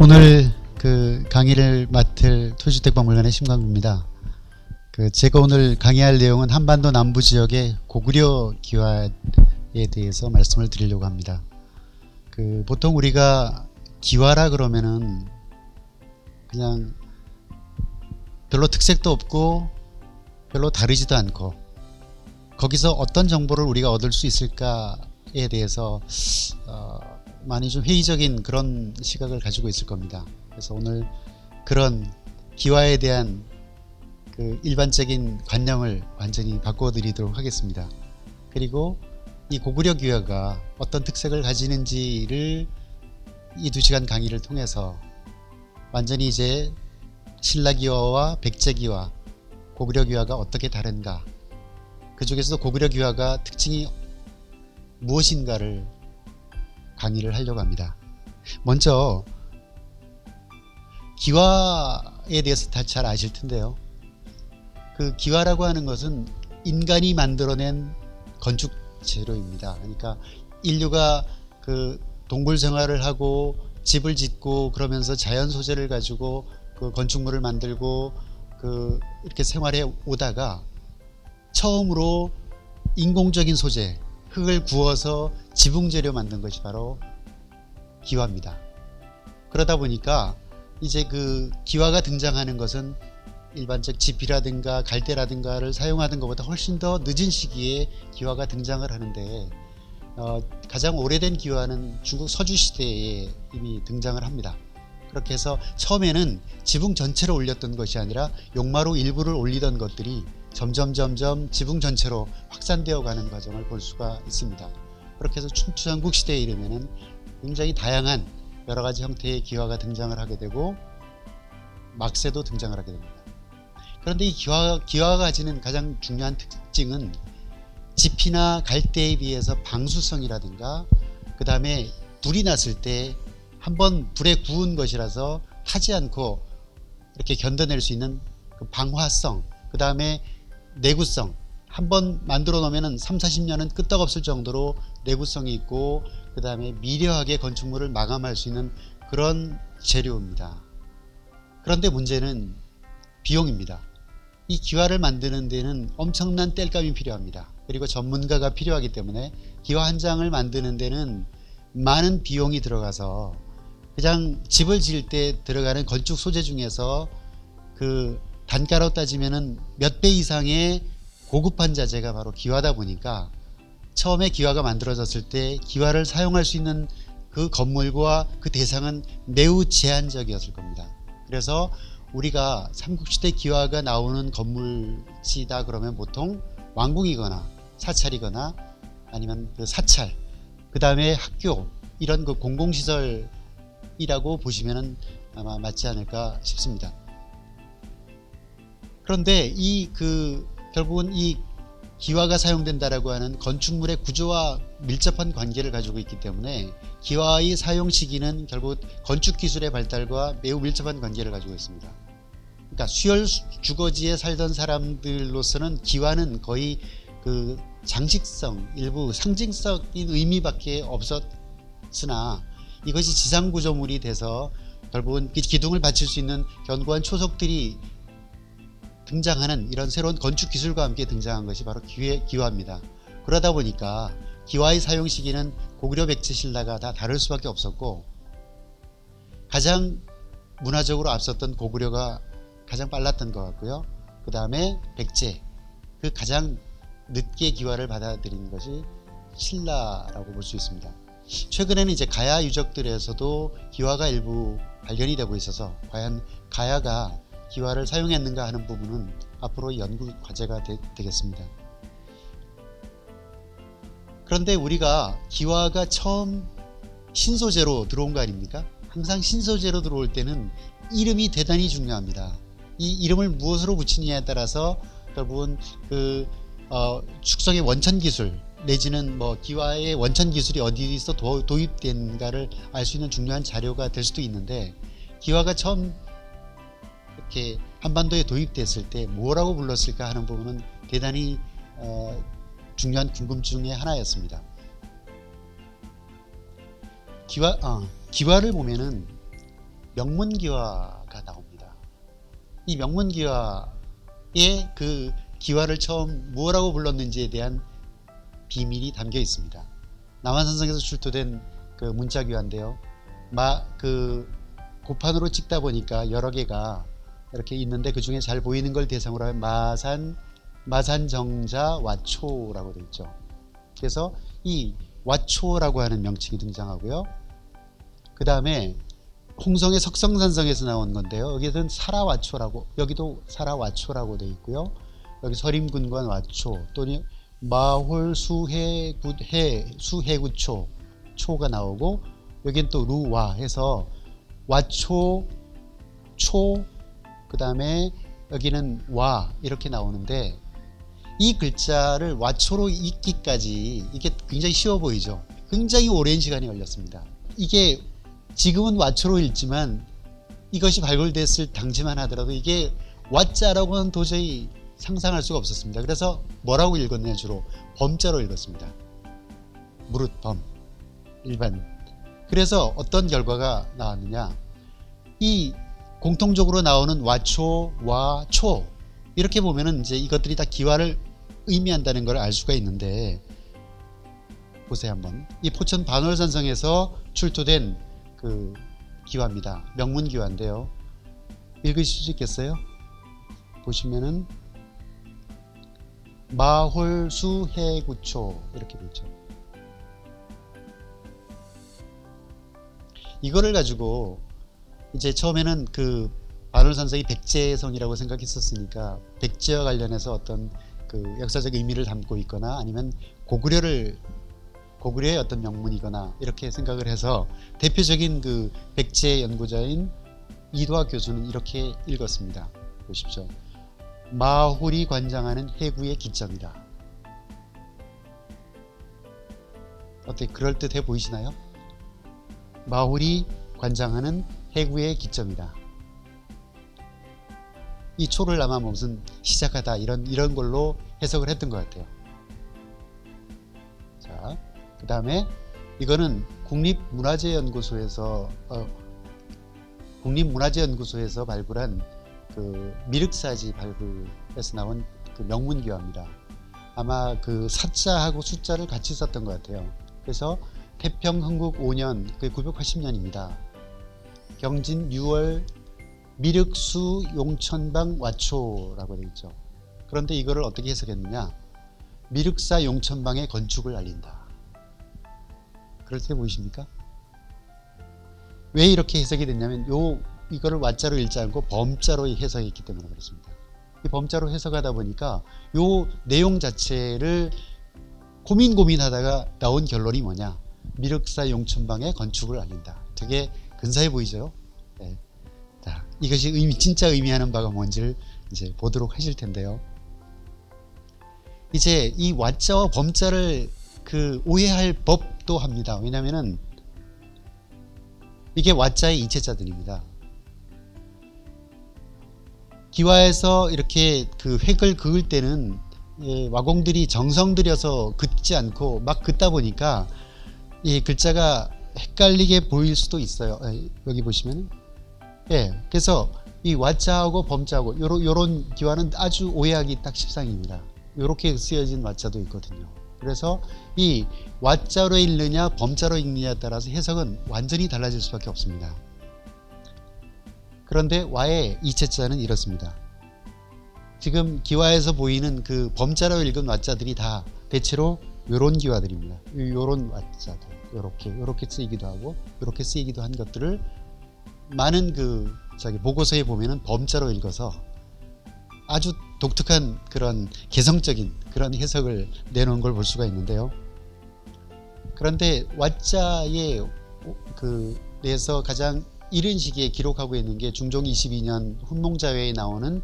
오늘 그 강의를 맡을 토지주택박물관의 심광구입니다. 제가 오늘 강의할 내용은 한반도 남부 지역의 고구려 기와에 대해서 말씀을 드리려고 합니다. 보통 우리가 기와라 그러면은 그냥 별로 특색도 없고 별로 다르지도 않고 거기서 어떤 정보를 우리가 얻을 수 있을까에 대해서 많이 좀 회의적인 그런 시각을 가지고 있을 겁니다. 그래서 오늘 그런 기와에 대한 일반적인 관념을 완전히 바꿔드리도록 하겠습니다. 그리고 이 고구려 기와가 어떤 특색을 가지는지를 이 2시간 강의를 통해서 완전히 이제 신라기와와 백제기와 고구려 기와가 어떻게 다른가, 그 중에서도 고구려 기와가 특징이 무엇인가를 강의를 하려고 합니다. 먼저 기와에 대해서 다 잘 아실 텐데요. 기와라고 하는 것은 인간이 만들어낸 건축 재료입니다. 그러니까 인류가 동굴 생활을 하고 집을 짓고 그러면서 자연 소재를 가지고 건축물을 만들고 이렇게 생활해 오다가 처음으로 인공적인 소재, 흙을 구워서 지붕 재료 만든 것이 바로 기와입니다. 그러다 보니까 이제 기와가 등장하는 것은 일반적 지피라든가 갈대라든가를 사용하던 것보다 훨씬 더 늦은 시기에 기와가 등장을 하는데, 가장 오래된 기와는 중국 서주 시대에 이미 등장을 합니다. 그렇게 해서 처음에는 지붕 전체를 올렸던 것이 아니라 용마루 일부를 올리던 것들이 점점 지붕 전체로 확산되어 가는 과정을 볼 수가 있습니다. 그렇게 해서 춘추전국 시대에 이르면은 굉장히 다양한 여러 가지 형태의 기와가 등장을 하게 되고 막새도 등장을 하게 됩니다. 그런데 이 기와가 가지는 가장 중요한 특징은 지피나 갈대에 비해서 방수성이라든가 그 다음에 불이 났을 때 한번 불에 구운 것이라서 타지 않고 이렇게 견뎌낼 수 있는 방화성, 그 다음에 내구성, 한번 만들어 놓으면 30-40년은 끄떡없을 정도로 내구성이 있고 그 다음에 미려하게 건축물을 마감할 수 있는 그런 재료입니다. 그런데 문제는 비용입니다. 이 기와를 만드는 데는 엄청난 땔감이 필요합니다. 그리고 전문가가 필요하기 때문에 기와 한 장을 만드는 데는 많은 비용이 들어가서 그냥 집을 지을 때 들어가는 건축 소재 중에서 단가로 따지면은 몇 배 이상의 고급한 자재가 바로 기와다 보니까 처음에 기와가 만들어졌을 때 기와를 사용할 수 있는 그 건물과 그 대상은 매우 제한적이었을 겁니다. 그래서 우리가 삼국시대 기와가 나오는 건물지다 그러면 보통 왕궁이거나 사찰이거나 아니면 사찰, 그 다음에 학교, 이런 공공시설이라고 보시면 아마 맞지 않을까 싶습니다. 그런데 결국은 이 기와가 사용된다라고 하는 건축물의 구조와 밀접한 관계를 가지고 있기 때문에 기와의 사용 시기는 결국 건축 기술의 발달과 매우 밀접한 관계를 가지고 있습니다. 그러니까 수열 주거지에 살던 사람들로서는 기와는 거의 장식성, 일부 상징적인 의미밖에 없었으나 이것이 지상 구조물이 돼서 결국은 기둥을 받칠 수 있는 견고한 초석들이 등장하는 이런 새로운 건축 기술과 함께 등장한 것이 바로 기와입니다. 그러다 보니까 기와의 사용 시기는 고구려, 백제, 신라가 다 다를 수밖에 없었고, 가장 문화적으로 앞섰던 고구려가 가장 빨랐던 것 같고요. 그 다음에 백제, 가장 늦게 기와를 받아들인 것이 신라라고 볼 수 있습니다. 최근에는 이제 가야 유적들에서도 기와가 일부 발견이 되고 있어서 과연 가야가 기와를 사용했는가 하는 부분은 앞으로 연구 과제가 되겠습니다. 그런데 우리가 기와가 처음 신소재로 들어온 거 아닙니까? 항상 신소재로 들어올 때는 이름이 대단히 중요합니다. 이 이름을 무엇으로 붙이느냐에 따라서 결국은 축성의 원천 기술 내지는 기와의 원천 기술이 어디서 도입된가를 알 수 있는 중요한 자료가 될 수도 있는데, 기와가 처음 이렇게 한반도에 도입됐을 때 뭐라고 불렀을까 하는 부분은 대단히 중요한 궁금증의 하나였습니다. 기와를 보면은 명문기화가 나옵니다. 이 명문기화의 그 기화를 처음 뭐라고 불렀는지에 대한 비밀이 담겨 있습니다. 남한산성에서 출토된 그 문자기화인데요. 고판으로 찍다 보니까 여러 개가 이렇게 있는데 그 중에 잘 보이는 걸 대상으로 하면 마산정자 와초라고 되어 있죠. 그래서 이 와초라고 하는 명칭이 등장하고요. 그 다음에 홍성의 석성산성에서 나온 건데요. 여기는 사라와초라고, 여기도 사라와초라고 되어 있고요. 여기 서림군관 와초 또는 마홀 수해구초 초가 나오고, 여긴 또 루와 해서 와초 초, 그 다음에 여기는 와 이렇게 나오는데, 이 글자를 와초로 읽기까지 이게 굉장히 쉬워 보이죠. 굉장히 오랜 시간이 걸렸습니다. 이게 지금은 와초로 읽지만 이것이 발굴됐을 당시만 하더라도 이게 와자라고는 도저히 상상할 수가 없었습니다. 그래서 뭐라고 읽었냐, 주로 범자로 읽었습니다. 무릇범, 일반. 그래서 어떤 결과가 나왔느냐, 이 공통적으로 나오는 와초, 와초 이렇게 보면은 이제 이것들이 다 기화를 의미한다는 걸 알 수가 있는데, 보세요 한번. 이 포천 반월산성에서 출토된 그 기화입니다. 명문기화인데요. 읽으실 수 있겠어요? 보시면은 마홀수해구초 이렇게 되죠. 이거를 가지고 이제 처음에는 그 반월산성이 백제성이라고 생각했었으니까 백제와 관련해서 어떤 그 역사적 의미를 담고 있거나 아니면 고구려의 어떤 명문이거나 이렇게 생각을 해서 대표적인 그 백제 연구자인 이도학 교수는 이렇게 읽었습니다. 보십시오. 마홀이 관장하는 해구의 기점이다. 어떻게 그럴듯해 보이시나요? 마홀이 관장하는 해구의 기점이다. 이 초를 아마 무슨 시작하다 이런 걸로 해석을 했던 것 같아요. 자, 그 다음에 이거는 국립문화재연구소에서 발굴한 그 미륵사지 발굴에서 나온 그 명문기화입니다. 아마 그 사자하고 숫자를 같이 썼던 것 같아요. 그래서 태평흥국 5년, 그 980년입니다. 경진 6월 미륵수 용천방 와초라고 되어 있죠. 그런데 이거를 어떻게 해석했느냐, 미륵사 용천방의 건축을 알린다. 그렇게 보이십니까? 왜 이렇게 해석이 됐냐면 이거를 와자로 읽지 않고 범자로 해석했기 때문에 그렇습니다. 이 범자로 해석하다 보니까 요 내용 자체를 고민하다가 나온 결론이 뭐냐, 미륵사 용천방의 건축을 알린다. 되게 근사해 보이죠? 네. 자, 이것이 진짜 의미하는 바가 뭔지를 이제 보도록 하실 텐데요. 이제 이 와자와 범자를 그 오해할 법도 합니다. 왜냐면은 이게 와자의 이체자들입니다. 기와에서 이렇게 그 획을 그을 때는 와공들이 정성 들여서 긋지 않고 막 긋다 보니까 이 글자가 헷갈리게 보일 수도 있어요. 여기 보시면 그래서 이 와자하고 범자하고 요런 기와는 아주 오해하기 딱 십상입니다. 요렇게 쓰여진 와자도 있거든요. 그래서 이 와자로 읽느냐 범자로 읽느냐에 따라서 해석은 완전히 달라질 수밖에 없습니다. 그런데 와의 이체자는 이렇습니다. 지금 기와에서 보이는 그 범자로 읽은 와자들이 다 대체로 요런 기와들입니다. 요런 와자들, 요렇게 쓰이기도 하고 요렇게 쓰이기도 한 것들을 많은 그 보고서에 보면은 범자로 읽어서 아주 독특한 그런 개성적인 그런 해석을 내놓은 걸 볼 수가 있는데요. 그런데 와자에 그 내에서 가장 이른 시기에 기록하고 있는 게 중종 22년 훈몽자회에 나오는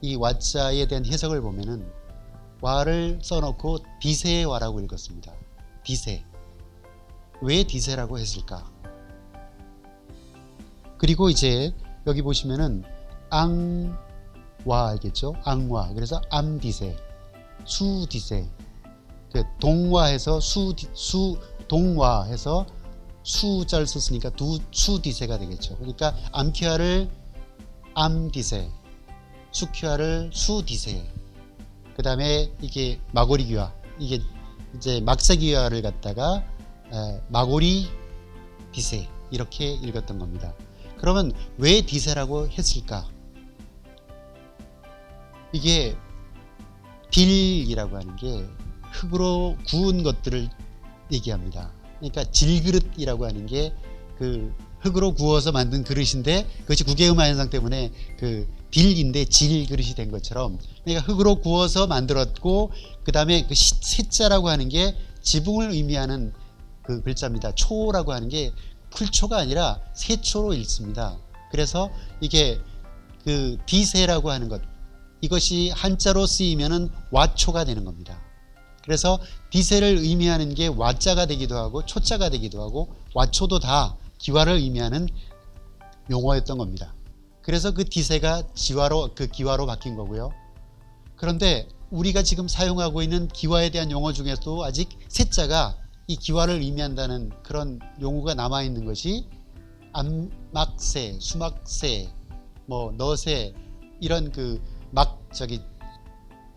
이 와자에 대한 해석을 보면은 와를 써놓고 디세의 와라고 읽었습니다. 디세. 왜 디세라고 했을까? 그리고 이제 여기 보시면은 앙와 알겠죠? 앙와. 그래서 암디세, 수디세. 동화해서 동화해서 수자를 썼으니까 수디세가 되겠죠. 그러니까 암키화를 암디세, 수키화를 수디세. 그 다음에 이게 마고리기화, 이게 이제 막사기화를 갖다가 마고리 디세 이렇게 읽었던 겁니다. 그러면 왜 디세라고 했을까? 이게 딜이라고 하는 게 흙으로 구운 것들을 얘기합니다. 그러니까 질그릇이라고 하는 게 그 흙으로 구워서 만든 그릇인데 그것이 국외음화 현상 때문에 그 딜인데 질그릇이 된 것처럼, 그러니까 흙으로 구워서 만들었고, 그 다음에 그 세자라고 하는 게 지붕을 의미하는 그 글자입니다. 초라고 하는 게 풀초가 아니라 세초로 읽습니다. 그래서 이게 그 디세라고 하는 것, 이것이 한자로 쓰이면은 와초가 되는 겁니다. 그래서 디세를 의미하는 게 와자가 되기도 하고 초자가 되기도 하고 와초도 다 기와를 의미하는 용어였던 겁니다. 그래서 그 디세가 지화로, 그 기와로 바뀐 거고요. 그런데 우리가 지금 사용하고 있는 기와에 대한 용어 중에서도 아직 세자가 이 기와를 의미한다는 그런 용어가 남아 있는 것이 암막새, 수막새, 뭐 너새, 이런 그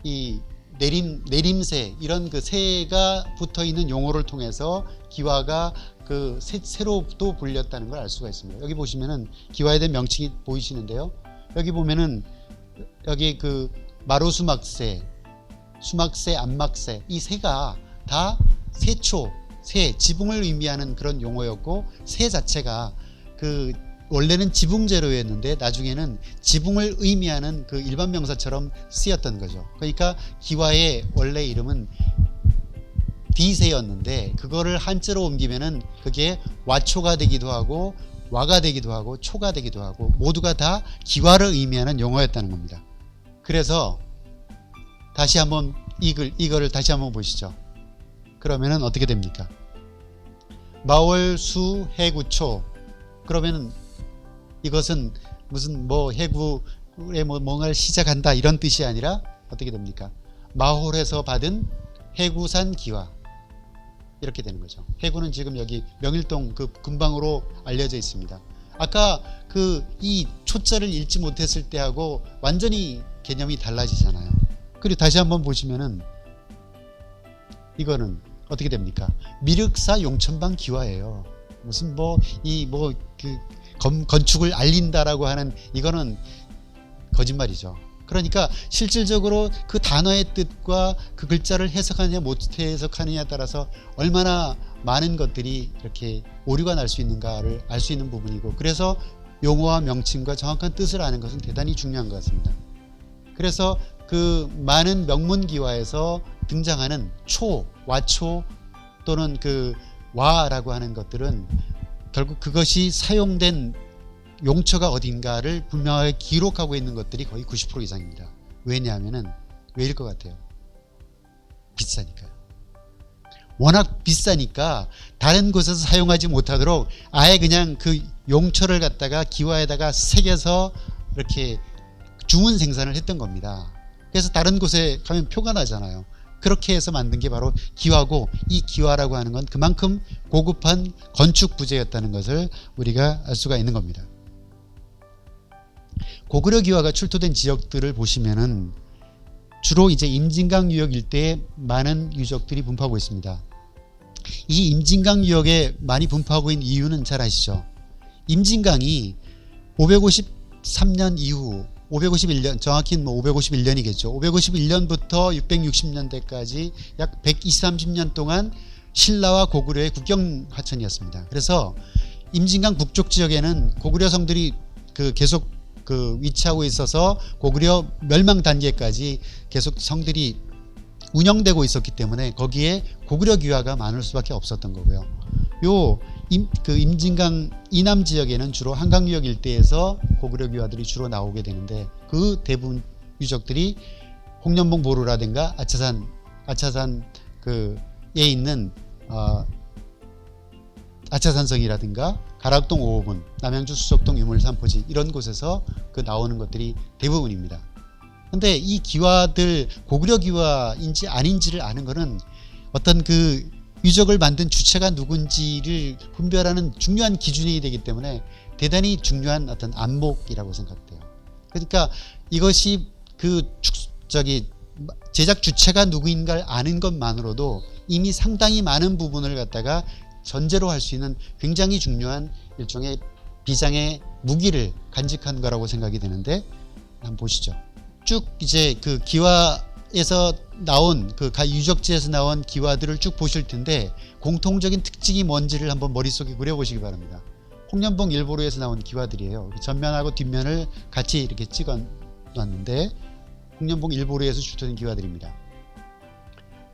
이 내림새, 이런 그 새가 붙어 있는 용어를 통해서 기와가 그 새로 또 불렸다는 걸 알 수가 있습니다. 여기 보시면은 기와에 대한 명칭이 보이시는데요. 여기 보면은 여기 그 마루수막새, 수막새, 암막새, 이 새가 다 세초, 새, 지붕을 의미하는 그런 용어였고, 새 자체가 그 원래는 지붕재료였는데 나중에는 지붕을 의미하는 그 일반 명사처럼 쓰였던 거죠. 그러니까 기와의 원래 이름은 디세였는데 그거를 한자로 옮기면은 그게 와초가 되기도 하고 와가 되기도 하고 초가 되기도 하고 모두가 다 기와를 의미하는 용어였다는 겁니다. 그래서 다시 한번 이거를 다시 한번 보시죠. 그러면은 어떻게 됩니까? 마월 수 해구초. 그러면은 이것은 무슨 뭐 해구에 뭐 뭔가를 시작한다 이런 뜻이 아니라 어떻게 됩니까? 마홀에서 받은 해구산 기와, 이렇게 되는 거죠. 해구는 지금 여기 명일동 그 근방으로 알려져 있습니다. 아까 그 이 초자를 읽지 못했을 때하고 완전히 개념이 달라지잖아요. 그리고 다시 한번 보시면은 이거는 어떻게 됩니까? 미륵사 용천방 기와예요. 무슨 뭐 그 건축을 알린다라고 하는 이거는 거짓말이죠. 그러니까 실질적으로 그 단어의 뜻과 그 글자를 해석하느냐 못 해석하느냐에 따라서 얼마나 많은 것들이 이렇게 오류가 날 수 있는가를 알 수 있는 부분이고, 그래서 용어와 명칭과 정확한 뜻을 아는 것은 대단히 중요한 것 같습니다. 그래서 그 많은 명문기와에서 등장하는 초, 와초 또는 그 와라고 하는 것들은 결국 그것이 사용된 용처가 어딘가를 분명하게 기록하고 있는 것들이 거의 90% 이상입니다. 왜냐하면은 왜일 것 같아요? 비싸니까요. 워낙 비싸니까 다른 곳에서 사용하지 못하도록 아예 그냥 그 용처를 갖다가 기와에다가 새겨서 이렇게 주문 생산을 했던 겁니다. 그래서 다른 곳에 가면 표가 나잖아요. 그렇게 해서 만든 게 바로 기와고, 이 기와라고 하는 건 그만큼 고급한 건축 부재였다는 것을 우리가 알 수가 있는 겁니다. 고구려 기와가 출토된 지역들을 보시면은 주로 이제 임진강 유역 일대에 많은 유적들이 분포하고 있습니다. 이 임진강 유역에 많이 분포하고 있는 이유는 잘 아시죠? 임진강이 553년 이후 551년, 정확히 뭐 551년이겠죠. 551년부터 660년대까지 약 120-30년 동안 신라와 고구려의 국경 하천이었습니다. 그래서 임진강 북쪽 지역에는 고구려 성들이 계속 위치하고 있어서 고구려 멸망 단계까지 계속 성들이 운영되고 있었기 때문에 거기에 고구려 기와가 많을 수밖에 없었던 거고요. 임진강 이남 지역에는 주로 한강유역 일대에서 고구려 기와들이 주로 나오게 되는데, 그 대부분 유적들이 홍련봉 보루라든가 아차산에 있는 아차산성이라든가 가락동 5호분, 남양주 수석동 유물산포지, 이런 곳에서 나오는 것들이 대부분입니다. 근데 이 기와들 고구려 기와인지 아닌지를 아는 것은 어떤 그 유적을 만든 주체가 누군지를 분별하는 중요한 기준이 되기 때문에 대단히 중요한 어떤 안목이라고 생각돼요. 그러니까 이것이 제작 주체가 누구인가를 아는 것만으로도 이미 상당히 많은 부분을 갖다가 전제로 할 수 있는 굉장히 중요한 일종의 비장의 무기를 간직한 거라고 생각이 되는데, 한번 보시죠. 쭉 이제 그 기와에서 나온 유적지에서 나온 기와들을 쭉 보실 텐데 공통적인 특징이 뭔지를 한번 머릿속에 그려보시기 바랍니다. 홍련봉 일보로에서 나온 기와들이에요. 전면하고 뒷면을 같이 이렇게 찍어 놨는데 홍련봉 일보로에서 출토된 기와들입니다.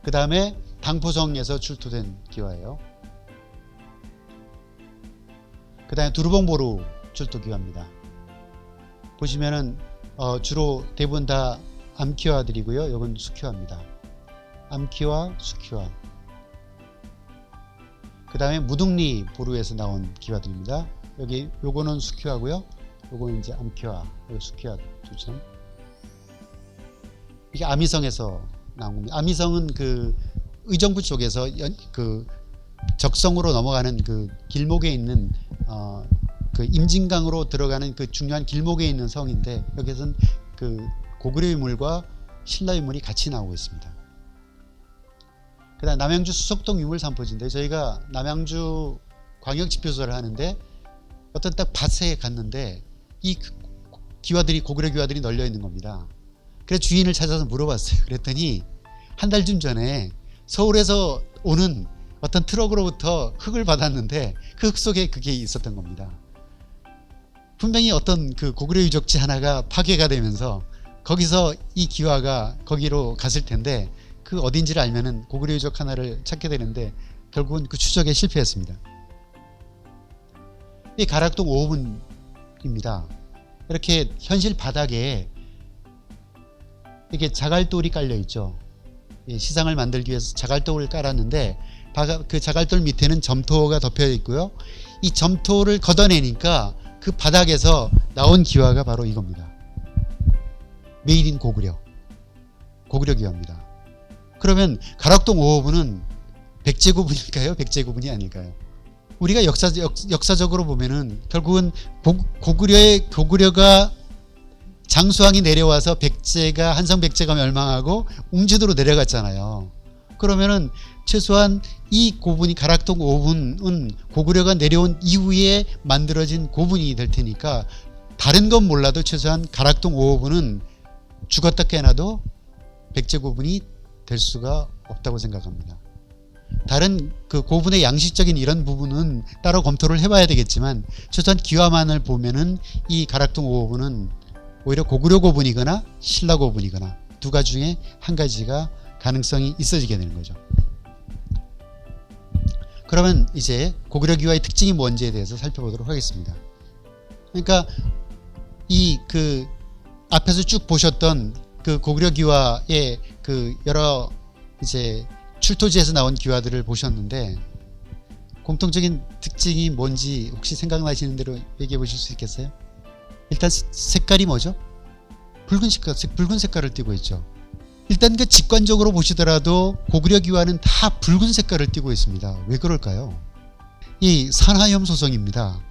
그 다음에 당포성에서 출토된 기와예요. 그 다음에 두루봉보루 출토 기와입니다. 보시면은 주로 대부분 다 암기와들이고요. 이건 수기와입니다. 암기와 수기와. 그 다음에 무등리 보루에서 나온 기와들입니다. 요거는 수기와고요. 요거는 이제 암기와, 수기와 두 점. 이게 아미성에서 나온 겁니다. 아미성은 그 의정부 쪽에서 적성으로 넘어가는 그 길목에 있는 그 임진강으로 들어가는 그 중요한 길목에 있는 성인데, 여기서는 그 고구려 유물과 신라 유물이 같이 나오고 있습니다. 그 다음 남양주 수석동 유물산포지인데, 저희가 남양주 광역지표소를 하는데 어떤 딱 밭에 갔는데 이 기와들이, 고구려 기와들이 널려 있는 겁니다. 그래서 주인을 찾아서 물어봤어요. 그랬더니 한 달쯤 전에 서울에서 오는 어떤 트럭으로부터 흙을 받았는데 그 흙 속에 그게 있었던 겁니다. 분명히 어떤 그 고구려 유적지 하나가 파괴가 되면서 거기서 이 기와가 거기로 갔을 텐데, 그 어딘지를 알면은 고구려 유적 하나를 찾게 되는데 결국은 그 추적에 실패했습니다. 이 가락동 5호분입니다. 이렇게 현실 바닥에 이렇게 자갈돌이 깔려 있죠. 시상을 만들기 위해서 자갈돌을 깔았는데 그 자갈돌 밑에는 점토가 덮여 있고요. 이 점토를 걷어내니까 그 바닥에서 나온 기와가 바로 이겁니다. 메이드 인 고구려 기와입니다. 그러면 가락동 5호분은 백제고분일까요? 백제고분이 아닐까요? 우리가 역사적으로 보면은 결국은 고구려가 장수왕이 내려와서 한성 백제가 멸망하고 웅지도로 내려갔잖아요. 그러면은 최소한 이 고분이, 가락동 5분은 고구려가 내려온 이후에 만들어진 고분이 될 테니까 다른 건 몰라도 최소한 가락동 5호분은 죽었다 깨어나도 백제 고분이 될 수가 없다고 생각합니다. 다른 그 고분의 양식적인 이런 부분은 따로 검토를 해봐야 되겠지만 최소한 기와만을 보면은 이 가락동 5호분은 오히려 고구려 고분이거나 신라 고분이거나 두 가지 중에 한 가지가 가능성이 있어지게 되는 거죠. 그러면 이제 고구려 기와의 특징이 뭔지에 대해서 살펴보도록 하겠습니다. 그러니까 이 앞에서 쭉 보셨던 그 고구려 기와의 그 여러 이제 출토지에서 나온 기와들을 보셨는데 공통적인 특징이 뭔지 혹시 생각나시는 대로 얘기해 보실 수 있겠어요? 일단 색깔이 뭐죠? 붉은 색깔을 띠고 있죠. 일단 그 직관적으로 보시더라도 고구려 기와는 다 붉은 색깔을 띠고 있습니다. 왜 그럴까요? 이 산화염 소성입니다.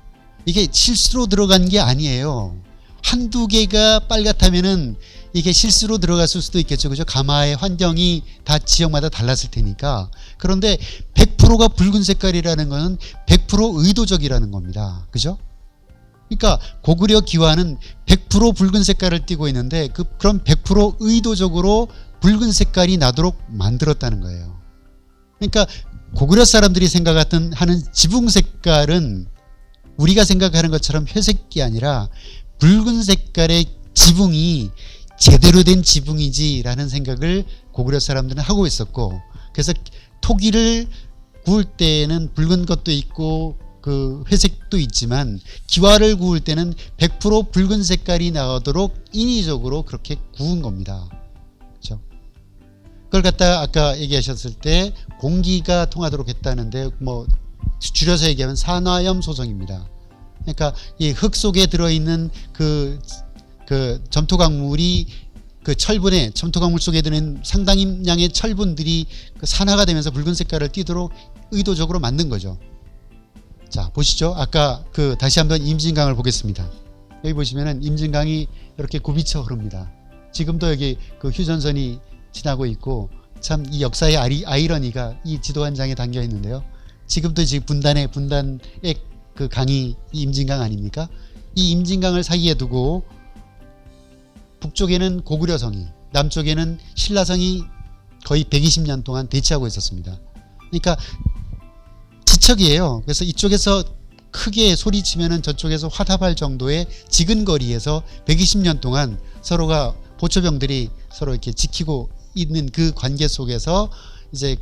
이게 실수로 들어간 게 아니에요. 한두 개가 빨갛다면은 이게 실수로 들어갔을 수도 있겠죠. 그죠? 가마의 환경이 다 지역마다 달랐을 테니까. 그런데 100%가 붉은 색깔이라는 것은 100% 의도적이라는 겁니다. 그죠? 그러니까 고구려 기와는 100% 붉은 색깔을 띠고 있는데 그럼 100% 의도적으로 붉은 색깔이 나도록 만들었다는 거예요. 그러니까 고구려 사람들이 하는 지붕 색깔은 우리가 생각하는 것처럼 회색이 아니라 붉은 색깔의 지붕이 제대로 된 지붕이지라는 생각을 고구려 사람들은 하고 있었고, 그래서 토기를 구울 때는 붉은 것도 있고 그 회색도 있지만 기와를 구울 때는 100% 붉은 색깔이 나오도록 인위적으로 그렇게 구운 겁니다. 그렇죠? 그걸 갖다가 아까 얘기하셨을 때 공기가 통하도록 했다는데 뭐 줄여서 얘기하면 산화염 소성입니다. 그러니까 이 흙 속에 들어있는 그 점토광물이 점토광물 속에 드는 상당히 양의 철분들이 산화가 되면서 붉은 색깔을 띠도록 의도적으로 만든 거죠. 자, 보시죠. 아까 다시 한번 임진강을 보겠습니다. 여기 보시면은 임진강이 이렇게 굽이쳐 흐릅니다. 지금도 여기 휴전선이 지나고 있고, 참 이 역사의 아이러니가 이 지도 한 장에 담겨 있는데요. 지금도 지금 분단의 그 강이 이 임진강 아닙니까? 이 임진강을 사이에 두고 북쪽에는 고구려성이, 남쪽에는 신라성이 거의 120년 동안 대치하고 있었습니다. 그러니까 지척이에요. 그래서 이쪽에서 크게 소리치면은 저쪽에서 화답할 정도의 지근 거리에서 120년 동안 서로가 보초병들이 서로 이렇게 지키고 있는 그 관계 속에서 이제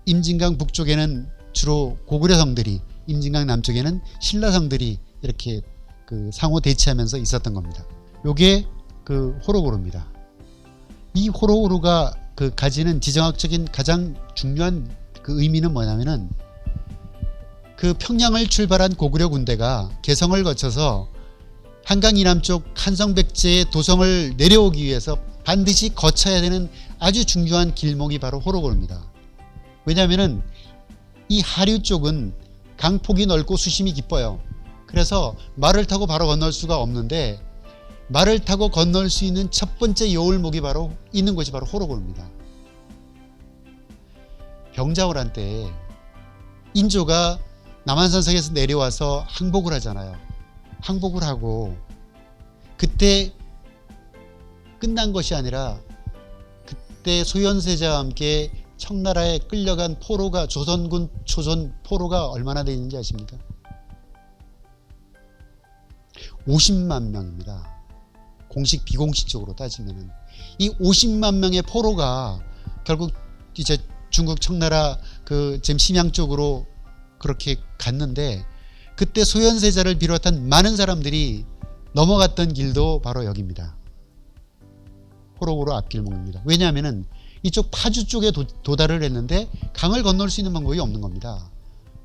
임진강 북쪽에는 주로 고구려 성들이, 임진강 남쪽에는 신라성들이 이렇게 상호 대치하면서 있었던 겁니다. 요게 호로고루입니다. 이 호로고루가 가지는 지정학적인 가장 중요한 의미는 뭐냐면은 평양을 출발한 고구려 군대가 개성을 거쳐서 한강 이남 쪽 한성백제의 도성을 내려오기 위해서 반드시 거쳐야 되는 아주 중요한 길목이 바로 호로고루입니다. 왜냐하면은 이 하류 쪽은 강폭이 넓고 수심이 깊어요. 그래서 말을 타고 바로 건널 수가 없는데, 말을 타고 건널 수 있는 첫 번째 여울목이 바로 있는 곳이 바로 호로고루입니다. 병자호란 때 인조가 남한산성에서 내려와서 항복을 하잖아요. 항복을 하고 그때 끝난 것이 아니라 그때 소현세자와 함께 청나라에 끌려간 포로가, 조선군 초선 포로가 얼마나 되어 있는지 아십니까? 50만 명입니다. 공식 비공식적으로 따지면은 이 50만 명의 포로가 결국 이제 중국 청나라 지금 심양 쪽으로 그렇게 갔는데, 그때 소현세자를 비롯한 많은 사람들이 넘어갔던 길도 바로 여기입니다. 호로고루 앞길목입니다. 왜냐하면은 이쪽 파주 쪽에 도달을 했는데 강을 건널 수 있는 방법이 없는 겁니다.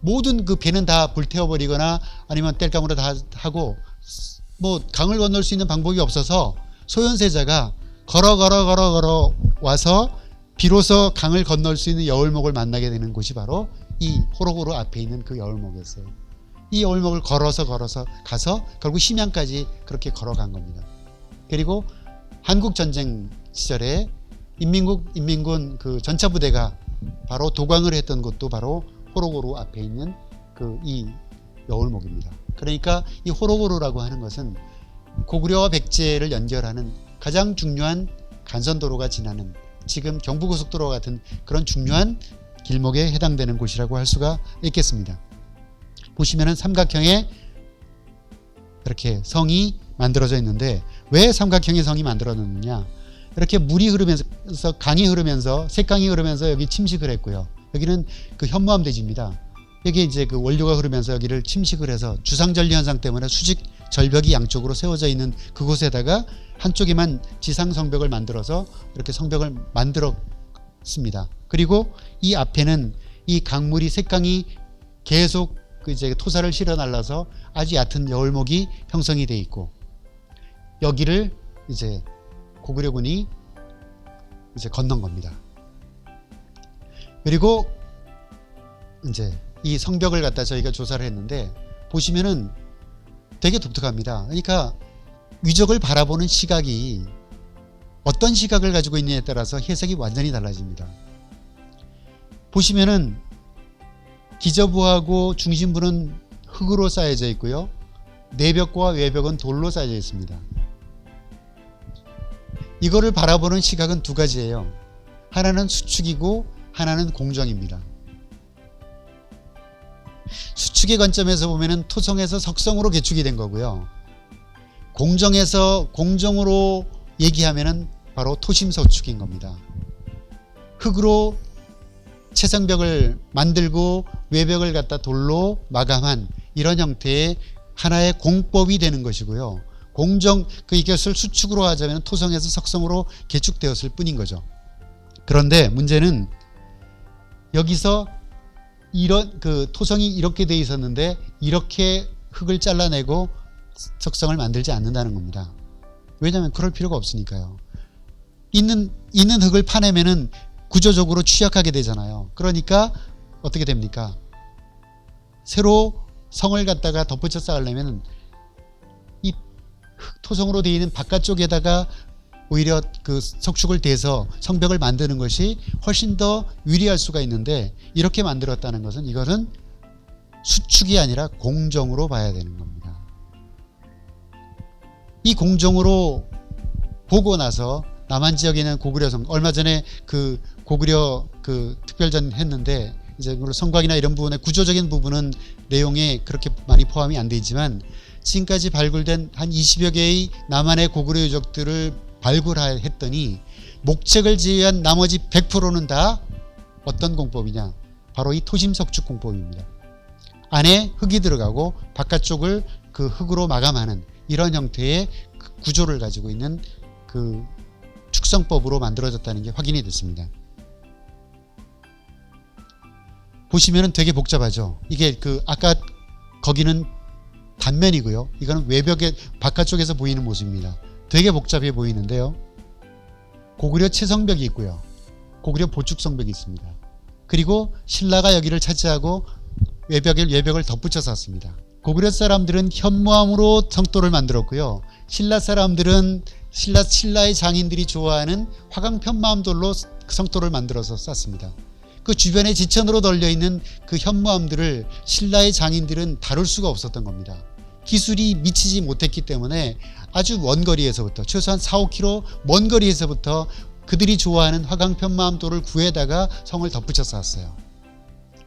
모든 배는 다 불태워버리거나 아니면 땔감으로 다 하고 강을 건널 수 있는 방법이 없어서 소현세자가 걸어 와서 비로소 강을 건널 수 있는 여울목을 만나게 되는 곳이 바로 이 호로고루 앞에 있는 그 여울목이었어요. 이 여울목을 걸어서 가서 결국 심양까지 그렇게 걸어간 겁니다. 그리고 한국전쟁 시절에 인민군 전차부대가 바로 도광을 했던 곳도 바로 호로고루 앞에 있는 이 여울목입니다. 그러니까 이 호로고루라고 하는 것은 고구려와 백제를 연결하는 가장 중요한 간선도로가 지나는, 지금 경부고속도로 같은 그런 중요한 길목에 해당되는 곳이라고 할 수가 있겠습니다. 보시면은 삼각형의 이렇게 성이 만들어져 있는데, 왜 삼각형의 성이 만들어졌느냐? 이렇게 물이 흐르면서, 강이 흐르면서, 샛강이 흐르면서 여기 침식을 했고요. 여기는 현무암 대지입니다. 여기 이제 원료가 흐르면서 여기를 침식을 해서 주상절리 현상 때문에 수직 절벽이 양쪽으로 세워져 있는 그곳에다가 한쪽에만 지상 성벽을 만들어서 이렇게 성벽을 만들었습니다. 그리고 이 앞에는 이 강물이, 샛강이 계속 이제 토사를 실어 날라서 아주 얕은 여울목이 형성이 되어 있고, 여기를 이제 고구려군이 이제 건넌 겁니다. 그리고 이제 이 성벽을 갖다 저희가 조사를 했는데 보시면은 되게 독특합니다. 그러니까 위적을 바라보는 시각이 어떤 시각을 가지고 있느냐에 따라서 해석이 완전히 달라집니다. 보시면은 기저부하고 중심부는 흙으로 쌓여져 있고요. 내벽과 외벽은 돌로 쌓여져 있습니다. 이거를 바라보는 시각은 두 가지예요. 하나는 수축이고 하나는 공정입니다. 수축의 관점에서 보면은 토성에서 석성으로 개축이 된 거고요. 공정으로 얘기하면은 바로 토심서축인 겁니다. 흙으로 채성벽을 만들고 외벽을 갖다 돌로 마감한 이런 형태의 하나의 공법이 되는 것이고요. 이것을 수축으로 하자면 토성에서 석성으로 개축되었을 뿐인 거죠. 그런데 문제는 여기서 이런 토성이 이렇게 돼 있었는데 이렇게 흙을 잘라내고 석성을 만들지 않는다는 겁니다. 왜냐하면 그럴 필요가 없으니까요. 있는 흙을 파내면은 구조적으로 취약하게 되잖아요. 그러니까 어떻게 됩니까? 새로 성을 갖다가 덧붙여 쌓으려면 이 토성으로 되어 있는 바깥쪽에다가 오히려 그 석축을 대서 성벽을 만드는 것이 훨씬 더 유리할 수가 있는데, 이렇게 만들었다는 것은 이거는 수축이 아니라 공정으로 봐야 되는 겁니다. 이 공정으로 보고 나서 남한 지역에 있는 고구려 성, 얼마 전에 그 고구려 그 특별전 했는데, 이제 물론 성곽이나 이런 부분의 구조적인 부분은 내용에 그렇게 많이 포함이 안 되지만, 지금까지 발굴된 한 20여 개의 남한의 고구려 유적들을 발굴했더니 목책을 제외한 나머지 100%는 다 어떤 공법이냐, 바로 이 토심석축 공법입니다. 안에 흙이 들어가고 바깥쪽을 그 흙으로 마감하는 이런 형태의 구조를 가지고 있는 그 축성법으로 만들어졌다는 게 확인이 됐습니다. 보시면은 되게 복잡하죠. 이게 그 아까 거기는 단면이고요, 이거는 외벽의 바깥쪽에서 보이는 모습입니다. 되게 복잡해 보이는데요, 고구려 채성벽이 있고요, 고구려 보축성벽이 있습니다. 그리고 신라가 여기를 차지하고 외벽을 덧붙여 놨습니다. 고구려 사람들은 현무암으로 성도를 만들었고요, 신라 사람들은 신라의 장인들이 좋아하는 화강 편마암돌로 성도를 만들어서 쌌습니다. 그 주변에 지천으로 널려있는 그 현무암들을 신라의 장인들은 다룰 수가 없었던 겁니다. 기술이 미치지 못했기 때문에 아주 먼 거리에서부터, 최소한 4-5km 먼 거리에서부터 그들이 좋아하는 화강 편마암돌을 구해다가 성을 덧붙여 쌓았어요.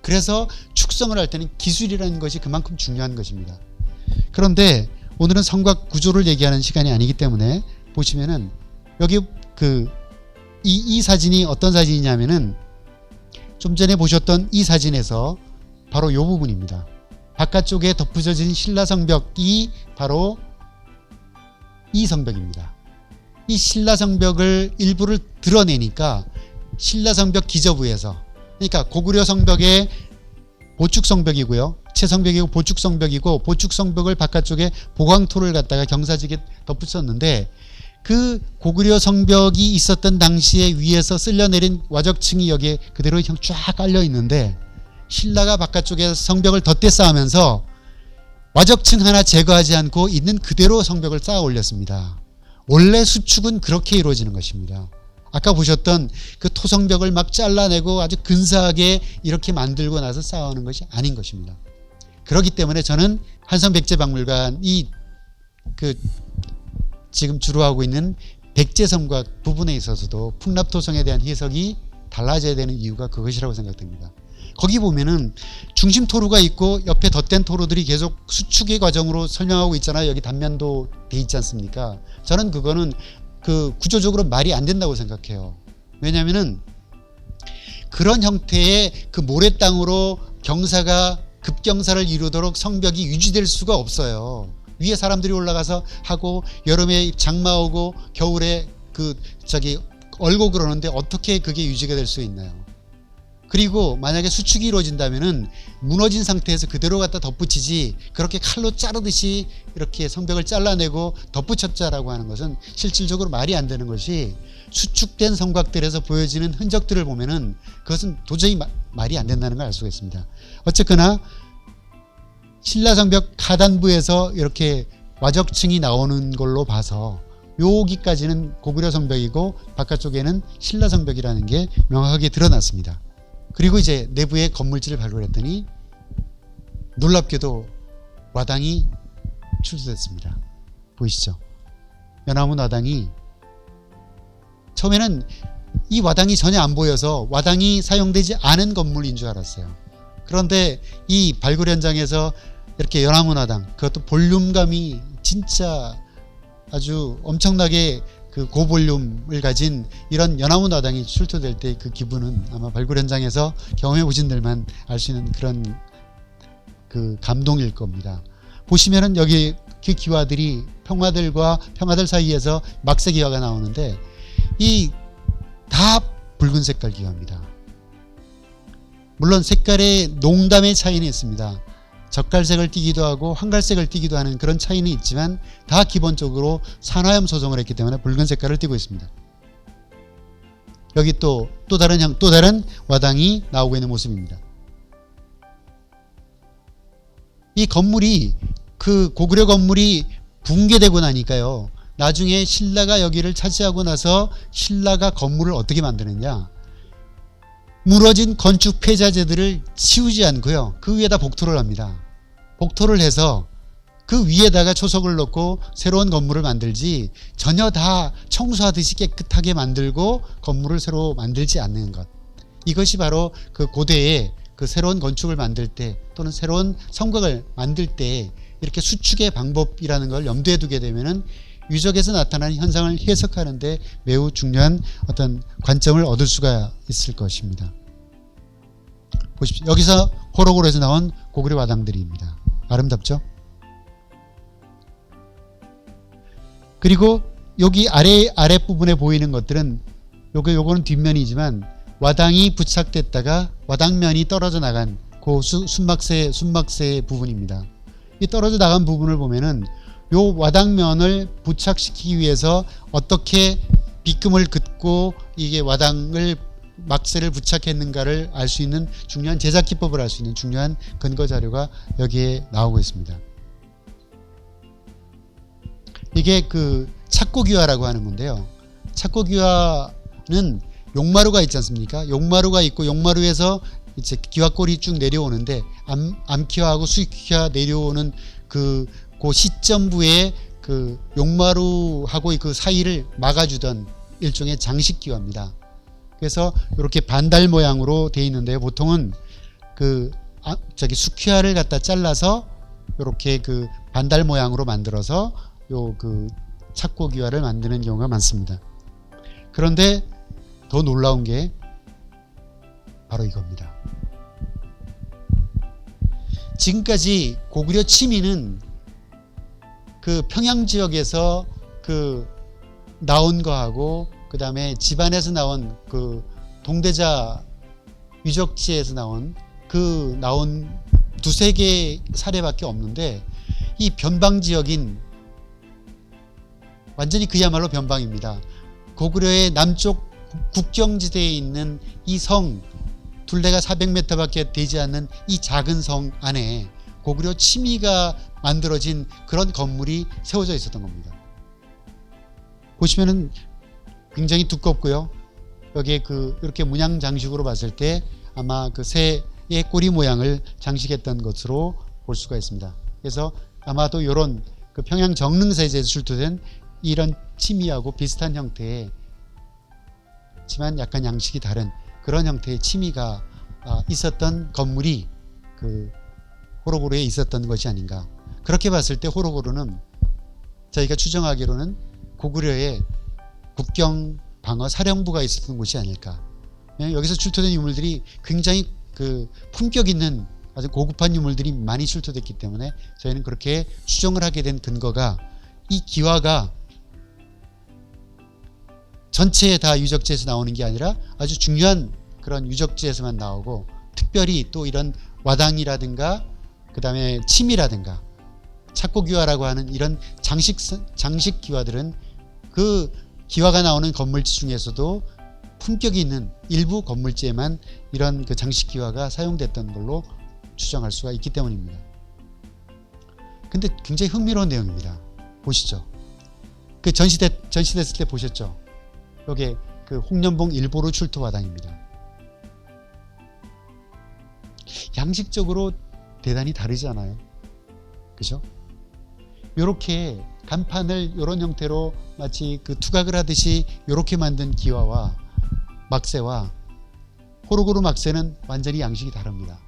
그래서 축성을 할 때는 기술이라는 것이 그만큼 중요한 것입니다. 그런데 오늘은 성곽 구조를 얘기하는 시간이 아니기 때문에 보시면은 여기 이 사진이 어떤 사진이냐면은 좀 전에 보셨던 이 사진에서 바로 이 부분입니다. 바깥쪽에 덧붙여진 신라성벽이 바로 이 성벽입니다. 이 신라성벽을 일부를 드러내니까 신라성벽 기저부에서, 그러니까 고구려 성벽의 보축성벽이고요, 채성벽이고 보축성벽이고, 보축성벽을 바깥쪽에 보광토를 갖다가 경사지게 덧붙였는데, 그 고구려 성벽이 있었던 당시에 위에서 쓸려내린 와적층이 여기에 그대로 쫙 깔려 있는데, 신라가 바깥쪽에 성벽을 덧대 쌓으면서 와적층 하나 제거하지 않고 있는 그대로 성벽을 쌓아 올렸습니다. 원래 수축은 그렇게 이루어지는 것입니다. 아까 보셨던 그 토성벽을 막 잘라내고 아주 근사하게 이렇게 만들고 나서 쌓아오는 것이 아닌 것입니다. 그렇기 때문에 저는 한성백제박물관이 지금 주로 하고 있는 백제성곽 부분에 있어서도 풍납토성에 대한 해석이 달라져야 되는 이유가 그것이라고 생각됩니다. 거기 보면은 중심 토루가 있고 옆에 덧댄 토루들이 계속 수축의 과정으로 설명하고 있잖아요. 여기 단면도 돼 있지 않습니까? 저는 그거는 그 구조적으로 말이 안 된다고 생각해요. 왜냐하면은 그런 형태의 그 모래땅으로 경사가 급경사를 이루도록 성벽이 유지될 수가 없어요. 위에 사람들이 올라가서 하고 여름에 장마 오고 겨울에 얼고 그러는데 어떻게 그게 유지가 될 수 있나요? 그리고 만약에 수축이 이루어진다면은 무너진 상태에서 그대로 갖다 덧붙이지, 그렇게 칼로 자르듯이 이렇게 성벽을 잘라내고 덧붙였자라고 하는 것은 실질적으로 말이 안 되는 것이, 수축된 성곽들에서 보여지는 흔적들을 보면은 그것은 도저히 말이 안 된다는 걸 알 수가 있습니다. 어쨌거나 신라성벽 하단부에서 이렇게 와적층이 나오는 걸로 봐서 여기까지는 고구려 성벽이고 바깥쪽에는 신라성벽이라는 게 명확하게 드러났습니다. 그리고 이제 내부의 건물지를 발굴했더니 놀랍게도 와당이 출土됐습니다. 보이시죠? 연화문 와당이, 처음에는 이 와당이 전혀 안 보여서 와당이 사용되지 않은 건물인 줄 알았어요. 그런데 이 발굴 현장에서 이렇게 연화문 와당, 그것도 볼륨감이 진짜 아주 엄청나게 그 고볼륨을 가진 이런 연화문 와당이 출토될 때 그 기분은 아마 발굴 현장에서 경험해 보신 분들만 알 수 있는 그런 그 감동일 겁니다. 보시면은 여기 그 기와들이 평화들과 평화들 사이에서 막새 기와가 나오는데, 이 다 붉은 색깔 기와입니다. 물론 색깔의 농담의 차이는 있습니다. 젓갈색을 띠기도 하고 황갈색을 띠기도 하는 그런 차이는 있지만 다 기본적으로 산화염 소송을 했기 때문에 붉은 색깔을 띠고 있습니다. 여기 또 다른 와당이 나오고 있는 모습입니다. 이 건물이 그 고구려 건물이 붕괴되고 나니까요. 나중에 신라가 여기를 차지하고 나서 신라가 건물을 어떻게 만드느냐. 무너진 건축 폐자재들을 치우지 않고요. 그 위에다 복토를 합니다. 복토를 해서 그 위에다가 초석을 넣고 새로운 건물을 만들지 전혀 다 청소하듯이 깨끗하게 만들고 건물을 새로 만들지 않는 것. 이것이 바로 그 고대의 그 새로운 건축을 만들 때 또는 새로운 성곽을 만들 때 이렇게 수축의 방법이라는 걸 염두에 두게 되면은 유적에서 나타나는 현상을 해석하는데 매우 중요한 어떤 관점을 얻을 수가 있을 것입니다. 보십시오. 여기서 호로고로에서 나온 고구려 와당들입니다. 아름답죠? 그리고 여기 아랫부분에 보이는 것들은 요거는 뒷면이지만 와당이 부착됐다가 와당면이 떨어져 나간 그 순막새 부분입니다. 이 떨어져 나간 부분을 보면은 요 와당면을 부착시키기 위해서 어떻게 빗금을 긋고 이게 와당을 막새를 부착했는가를 알 수 있는 중요한 제작 기법을 알 수 있는 중요한 근거 자료가 여기에 나오고 있습니다. 이게 그 착고기와라고 하는 건데요. 착고기와는 용마루가 있지 않습니까? 용마루가 있고 용마루에서 이제 기와골이 쭉 내려오는데 암기와하고 수익기와 내려오는 그 시점부에 그 용마루하고 그 사이를 막아주던 일종의 장식기와입니다. 그래서 이렇게 반달 모양으로 되어 있는데요. 보통은 그 수퀴화를 갖다 잘라서 이렇게 그 반달 모양으로 만들어서 요 그 착고기와를 만드는 경우가 많습니다. 그런데 더 놀라운 게 바로 이겁니다. 지금까지 고구려 치미는 그 평양 지역에서 그 나온 거하고 그 다음에 집안에서 나온 그 동대자 유적지에서 나온 두세 개의 사례밖에 없는데 이 변방 지역인 완전히 그야말로 변방입니다. 고구려의 남쪽 국경지대에 있는 이 성 둘레가 400m 밖에 되지 않는 이 작은 성 안에 고구려 치미가 만들어진 그런 건물이 세워져 있었던 겁니다. 보시면은 굉장히 두껍고요. 여기에 이렇게 문양 장식으로 봤을 때 아마 그 새의 꼬리 모양을 장식했던 것으로 볼 수가 있습니다. 그래서 아마도 이런 그 평양 정릉세제에서 출토된 이런 치미하고 비슷한 형태의 지만 약간 양식이 다른 그런 형태의 치미가 있었던 건물이 그 호로고로에 있었던 것이 아닌가. 그렇게 봤을 때 호로고로는 저희가 추정하기로는 고구려의 국경 방어 사령부가 있었던 곳이 아닐까. 여기서 출토된 유물들이 굉장히 그 품격 있는 아주 고급한 유물들이 많이 출토됐기 때문에 저희는 그렇게 추정을 하게 된 근거가 이 기와가 전체에 다 유적지에서 나오는 게 아니라 아주 중요한 그런 유적지에서만 나오고 특별히 또 이런 와당이라든가 그 다음에 침이라든가 착고기와라고 하는 이런 장식 기와들은 그 기와가 나오는 건물지 중에서도 품격이 있는 일부 건물지에만 이런 그 장식 기와가 사용됐던 걸로 추정할 수가 있기 때문입니다. 근데 굉장히 흥미로운 내용입니다. 보시죠. 그 전시됐을 때 보셨죠? 여기 그 홍련봉 일보로 출토 와당입니다. 양식적으로 대단히 다르지 않아요? 그죠? 요렇게 간판을 이런 형태로 마치 그 투각을 하듯이 요렇게 만든 기와와 막새와 호로고로 막새는 완전히 양식이 다릅니다.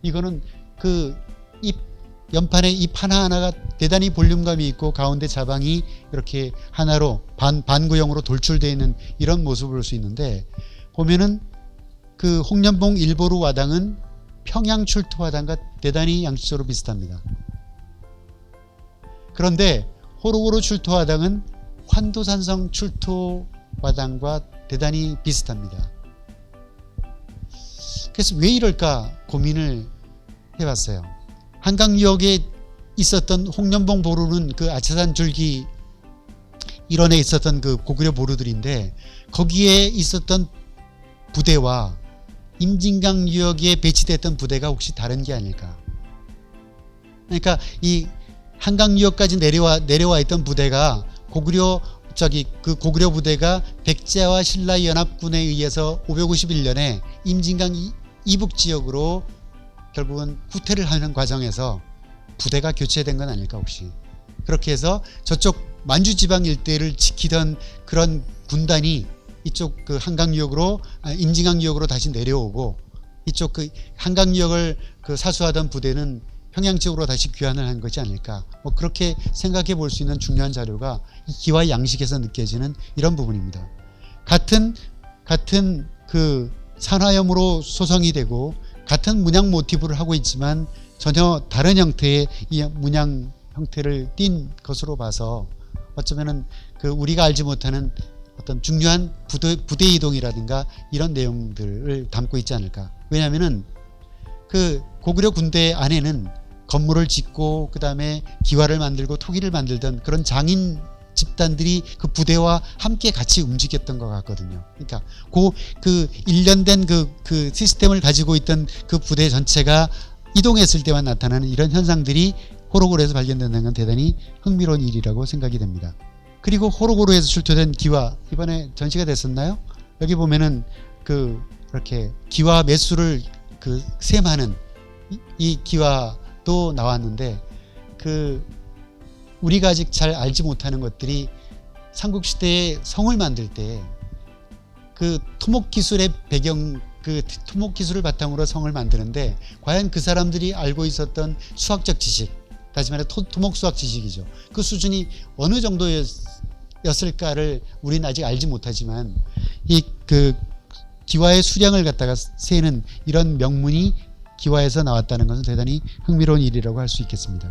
이거는 그 연판의 잎 하나하나가 대단히 볼륨감이 있고 가운데 자방이 이렇게 하나로 반구형으로 돌출되어 있는 이런 모습을 볼 수 있는데 보면은 그 홍련봉 일보루 와당은 평양 출토 와당과 대단히 양식적으로 비슷합니다. 그런데 호로고로 출토 와당은 환도산성 출토 와당과 대단히 비슷합니다. 그래서 왜 이럴까 고민을 해봤어요. 한강유역에 있었던 홍련봉 보루는 그 아차산 줄기 일원에 있었던 그 고구려 보루들인데 거기에 있었던 부대와 임진강 유역에 배치됐던 부대가 혹시 다른 게 아닐까. 그러니까 이 한강 유역까지 내려와 있던 부대가 고구려 부대가 백제와 신라 연합군에 의해서 551년에 임진강 이북 지역으로 결국은 후퇴를 하는 과정에서 부대가 교체된 건 아닐까 혹시. 그렇게 해서 저쪽 만주 지방 일대를 지키던 그런 군단이 이쪽 그 한강 유역으로 임진강 유역으로 다시 내려오고, 이쪽 그 한강 유역을 그 사수하던 부대는 평양 지역으로 다시 귀환을 한 것이 아닐까. 뭐 그렇게 생각해 볼 수 있는 중요한 자료가 이 기와 양식에서 느껴지는 이런 부분입니다. 같은 그 산화염으로 소성이 되고 같은 문양 모티브를 하고 있지만 전혀 다른 형태의 이 문양 형태를 띈 것으로 봐서 어쩌면은 그 우리가 알지 못하는 어떤 중요한 부대 이동이라든가 이런 내용들을 담고 있지 않을까. 왜냐하면은 그 고구려 군대 안에는 건물을 짓고 그 다음에 기와를 만들고 토기를 만들던 그런 장인 집단들이 그 부대와 함께 같이 움직였던 것 같거든요. 그러니까 그 일련된 그 시스템을 가지고 있던 그 부대 전체가 이동했을 때만 나타나는 이런 현상들이 호로고로에서 발견된다는 건 대단히 흥미로운 일이라고 생각이 됩니다. 그리고 호로고로에서 출토된 기와, 이번에 전시가 됐었나요? 여기 보면은 그 이렇게 기와 매수를 그 셈하는 이 기와도 나왔는데, 그 우리가 아직 잘 알지 못하는 것들이 삼국시대에 성을 만들 때 그 토목 기술의 배경, 그 토목 기술을 바탕으로 성을 만드는데 과연 그 사람들이 알고 있었던 수학적 지식, 다시 말해 토목 수학 지식이죠. 그 수준이 어느 정도였을까를 우리는 아직 알지 못하지만 이 그 기와의 수량을 갖다가 세는 이런 명문이 기와에서 나왔다는 것은 대단히 흥미로운 일이라고 할 수 있겠습니다.